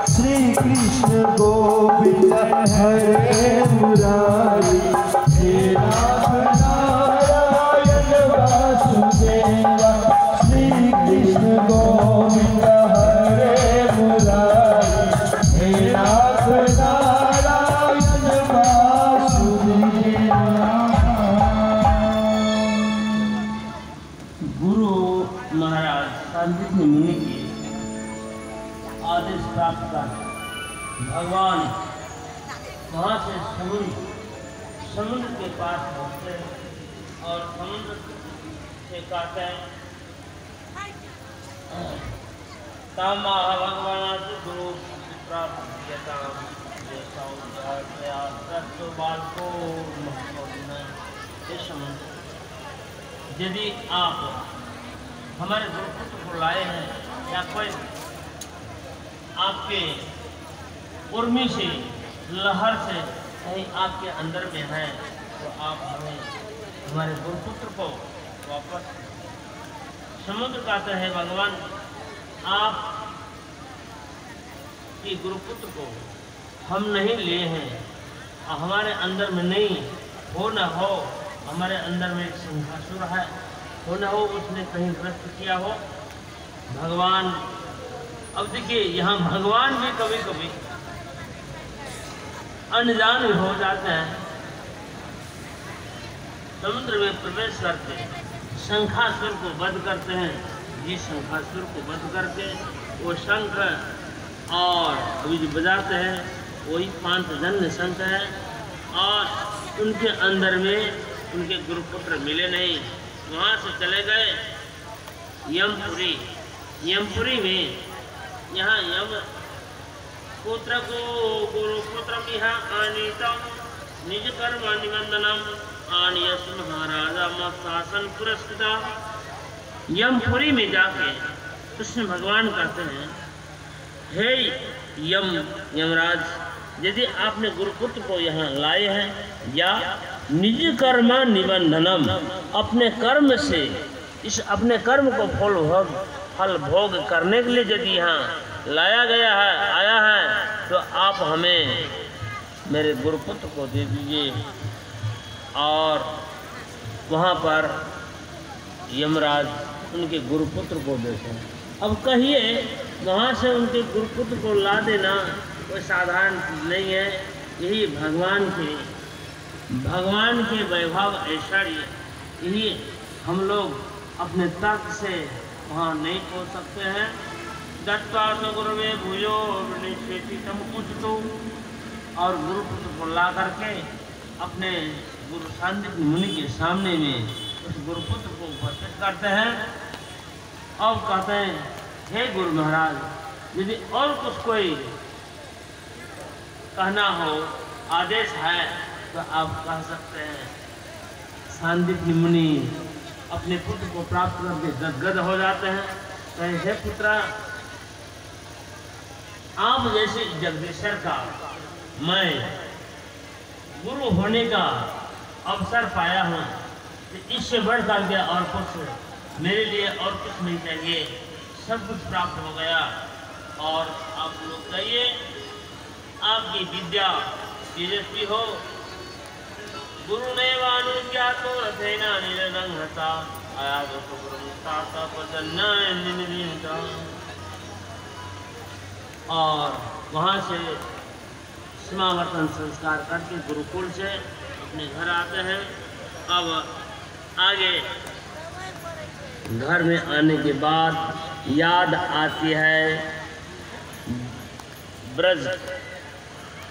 श्री कृष्ण गोविंद हरे मुरारी, हे नाथ नारायण वासुदेवा। श्री कृष्ण गोविंद हरे मुरारी, हे नाथ नारायण वासुदेवा। गुरु महाराज सांदीपनि मुनि की आदेश प्राप्त कर भगवान वहाँ से समुद्र के पास पहुँचते और समुद्र से कहते हैं भगवान से गुरु प्राप्त यदि आप हमारे गुरुपुत्र को लाए हैं या कोई आपके उर्मी से लहर से कहीं आपके अंदर में है तो आप हमें हमारे गुरुपुत्र को वापस। समुद्र कहते हैं भगवान आप की गुरुपुत्र को हम नहीं लिए हैं, हमारे अंदर में नहीं हो न हो, हमारे अंदर में एक शंखासुर है, हो न हो उसने कहीं ग्रस्त किया हो भगवान। अब देखिए यहाँ भगवान भी कभी कभी अनजान हो जाते हैं, समुद्र में प्रवेश करके शंखासुर को वध करते हैं। जिस शंखासुर को वध करके वो शंख और अभी जो बजाते हैं वही पांचजन्य शंख है और उनके अंदर में उनके गुरुपुत्र मिले नहीं, वहाँ से चले गए यमपुरी। यमपुरी में यहाँ यम पुत्र को गुरुपुत्र आनीतम निज कर्म निबंधनम आनियस महाराजा शासन पुरस्कृता। यमपुरी में जाके कृष्ण भगवान कहते हैं हे यमराज, यदि आपने गुरुपुत्र को यहाँ लाए हैं या निज कर्म निबंधनम, अपने कर्म से इस अपने कर्म को फल भोग करने के लिए यदि यहाँ लाया गया है आया है तो आप हमें मेरे गुरुपुत्र को दे दीजिए। और वहाँ पर यमराज उनके गुरुपुत्र को देते हैं। अब कहिए वहाँ से उनके गुरुपुत्र को ला देना कोई साधारण चीज़ नहीं है, यही भगवान के वैभव ऐश्वर्य, यही हम लोग अपने तर्क से वहाँ नहीं पहुँच सकते हैं। दत्ता गुरुवे भूयो निश्चेतम उचितो, और गुरुपुत्र को ला करके अपने गुरु सांदीपनि मुनि के सामने में उस गुरुपुत्र को उपस्थित करते हैं और कहते हैं हे गुरु महाराज, यदि और कुछ कोई कहना हो आदेश है तो आप कह सकते हैं। सांदीपनि मुनि अपने पुत्र को प्राप्त करके गदगद हो जाते हैं। कहे हे पुत्रा, आप जैसे जगदीश्वर का मैं गुरु होने का अवसर पाया हूँ, तो इससे बढ़ कर के और कुछ मेरे लिए और कुछ नहीं चाहिए, सब कुछ प्राप्त हो गया। और आप लोग कहिए आपकी विद्या तेजस्वी हो। गुरु ने वानुज्ञा तो रथेना निरंगता आया और वहाँ से समावर्तन संस्कार करके गुरुकुल से अपने घर आते हैं। अब आगे घर में आने के बाद याद आती है ब्रज,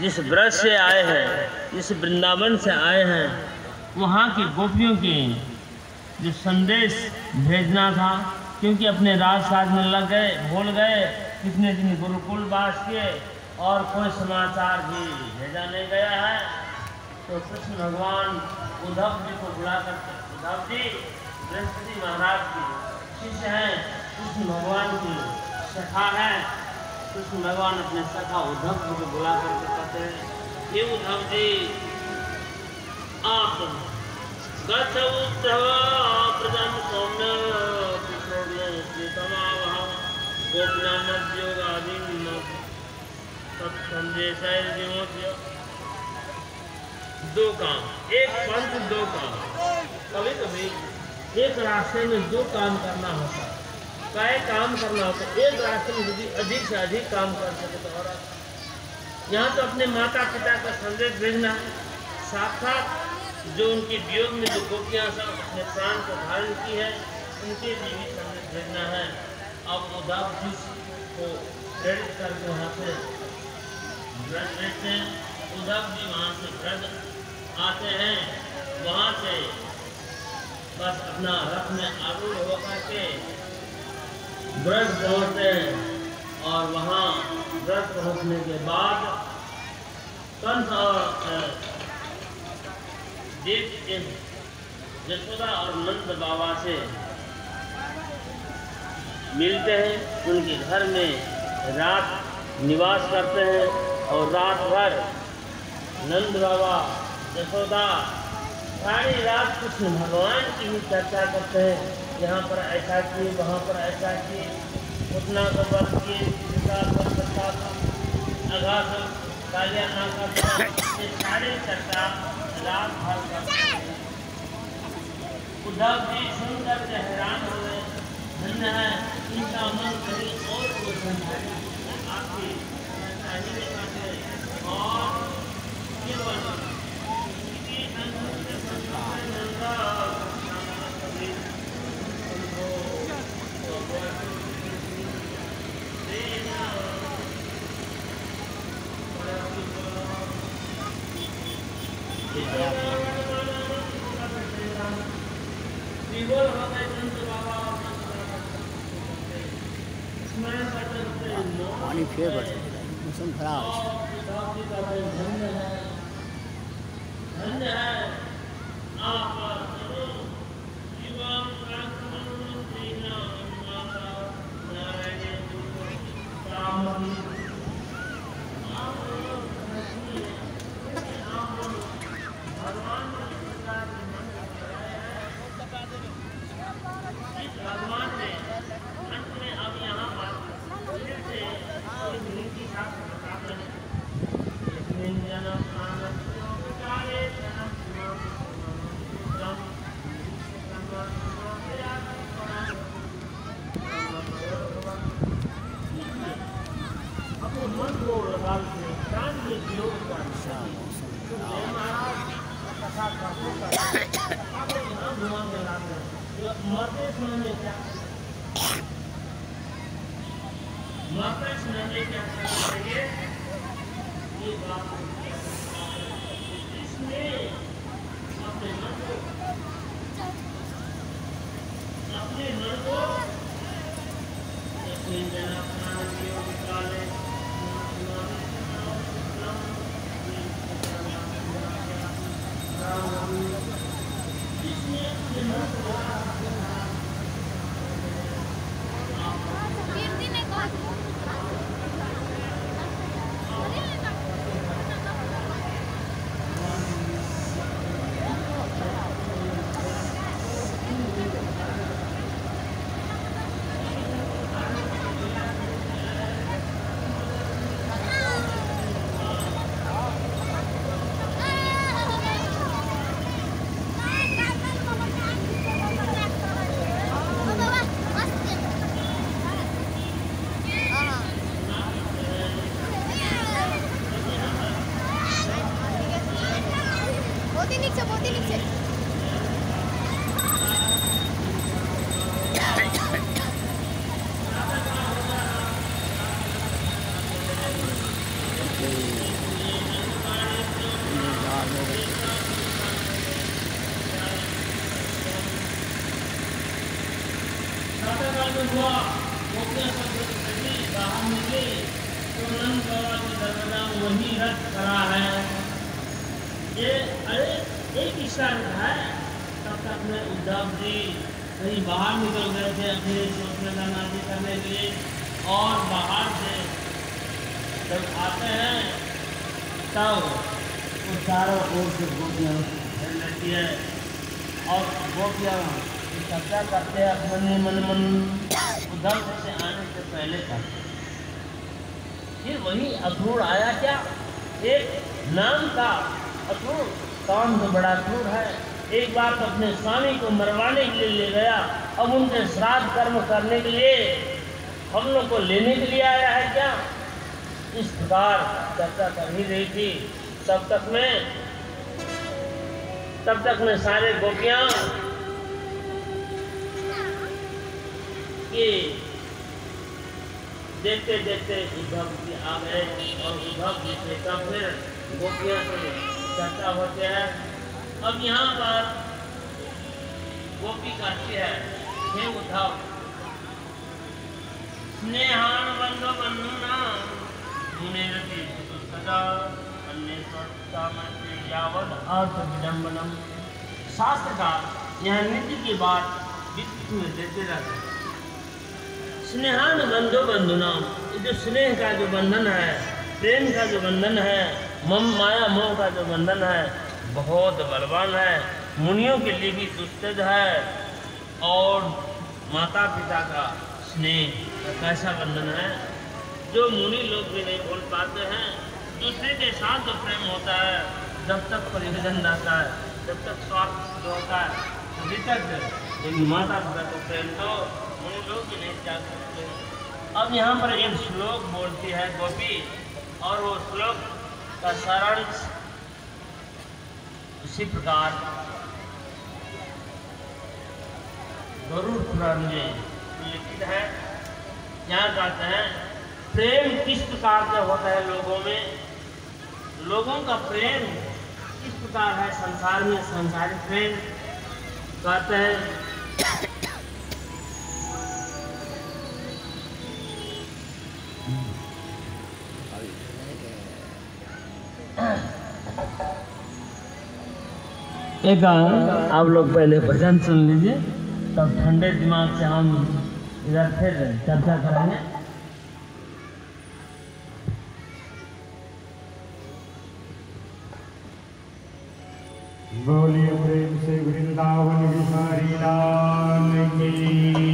जिस ब्रज से आए हैं, जिस वृंदावन से आए हैं, वहाँ की गोपियों के जो संदेश भेजना था, क्योंकि अपने राजसाज में लग गए, भूल गए, कितने दिन गुरुकुल वास किए और कोई समाचार भी भेजा नहीं गया है। तो कृष्ण भगवान उद्धव जी को बुला कर, उद्धव जी बृहस्पति महाराज की शिष्य हैं, कृष्ण भगवान की सखा है। कृष्ण भगवान अपने सखा उद्धव जी को बुला करके कहते हैं, ये उद्धव जी आप गच्छ उद्धव प्रजन सौम्य गोपनामद्योगादि सत्संदेश दो काम, एक पंथ दो काम। कभी कभी एक रास्ते में दो काम करना होता है, कई काम करना होता है। एक रास्ते में यदि अधिक से अधिक काम कर सके तो और यहाँ तो अपने माता पिता का संदेश भेजना है, साक्षात जो उनके वियोग में जो गोपियाँ सब अपने प्राण को धारण की है, उनके लिए भी संदेश भेजना है। अब उद्धव जी को प्रेरित करके वहाँ से ब्रज भेजते हैं। उद्धव जी वहाँ से ब्रज आते हैं, वहाँ से बस अपना रथ में आरूढ़ होकर के ब्रज पहुँचते हैं और वहाँ ब्रज पहुँचने के बाद कंस और देव यशोदा और नंद बाबा से मिलते हैं, उनके घर में रात निवास करते हैं और रात भर नंद बाबा यशोदा सारी रात कृष्ण भगवान की ही चर्चा करते हैं। यहाँ पर ऐसा किए, वहाँ पर ऐसा किए, उतना को बंद किए, अघासम कालिया नाका, ये सारी चर्चा रात भर करते हैं। उद्धव जी सुनकर के हैरान हो गए, धन्य है इनका मन कहीं और रोशन है, आपकी और केवल पानी फेर बढ़ मौसम खराब धन्य है आप भगवान ने अंत में अब यहाँ पर फिर से कोई नीति शास्त्र बताते हैं। इसमें जन्म काले अपने मन को लगा के प्राण में योग करना महाराज कथा आप यहाँ घुमा के लाते मरते समय क्या मरते समय क्या करेंगे ये बात इसमें अपने मन को हुआ, गोपियाँ सब निकली, बाहर निकली, तो नंद बाबा के दरवाजा वही रथ खड़ा है। ये अरे एक इशारा है। तब तक में उद्धव जी कहीं बाहर निकल गए थे अपने सोचनाजी करने के लिए, और बाहर से जब आते हैं तब वो चारों ओर से गोपियाँ रहती है, और गोपियाँ चर्चा करते हैं अपने मन उद्धव से आने से पहले तक। फिर वही अक्रूर आया क्या, एक नाम का अक्रूर, काम तो बड़ा क्रूर है। एक बार तो अपने स्वामी को मरवाने के लिए ले गया, अब उनके श्राद्ध कर्म करने के लिए हम लोग को लेने के लिए आया है क्या। इस प्रकार चर्चा कर ही रही थी। तब तक में सारे गोपियां ये देखते देखते उद्धव जी आ गए, और उद्धव जी से तब फिर गोपियां से चर्चा होते हैं। अब यहाँ पर गोपी कहती है, हे उद्धव, स्नेहान बंधो बंधुना मुनेरति सदा अन्य यावद अर्थ विडम्बनम। शास्त्र का यह नीति की बात विस्तृत में देते रहते हैं। स्नेहान बंधो बंधुना, जो स्नेह का जो बंधन है, प्रेम का जो बंधन है, माया मोह का जो बंधन है, बहुत बलवान है, मुनियों के लिए भी दुस्तेज है। और माता पिता का स्नेह कैसा बंधन है जो मुनि लोग भी नहीं बोल पाते हैं। दूसरे के साथ जो प्रेम होता है, जब तक परिवर्तन रहता है, जब तक स्वार्थ होता है, तभी तक, लेकिन माता पिता को प्रेम तो मुनि लोग भी नहीं त्याग सकते। अब यहाँ पर एक श्लोक बोलती है गोपी, और वो श्लोक का सारांश इसी प्रकार गरुड़ पुराण में लिखित है। यहाँ कहते हैं, प्रेम किस प्रकार से होता है लोगों में, लोगों का प्रेम किस प्रकार है संसार में, संसारिक प्रेम। कहते हैं, एक आप लोग पहले भजन सुन लीजिए, तब ठंडे दिमाग से हम इधर फिर चर्चा करेंगे। बोलिए प्रेम से वृंदावन बिहारी लाल की।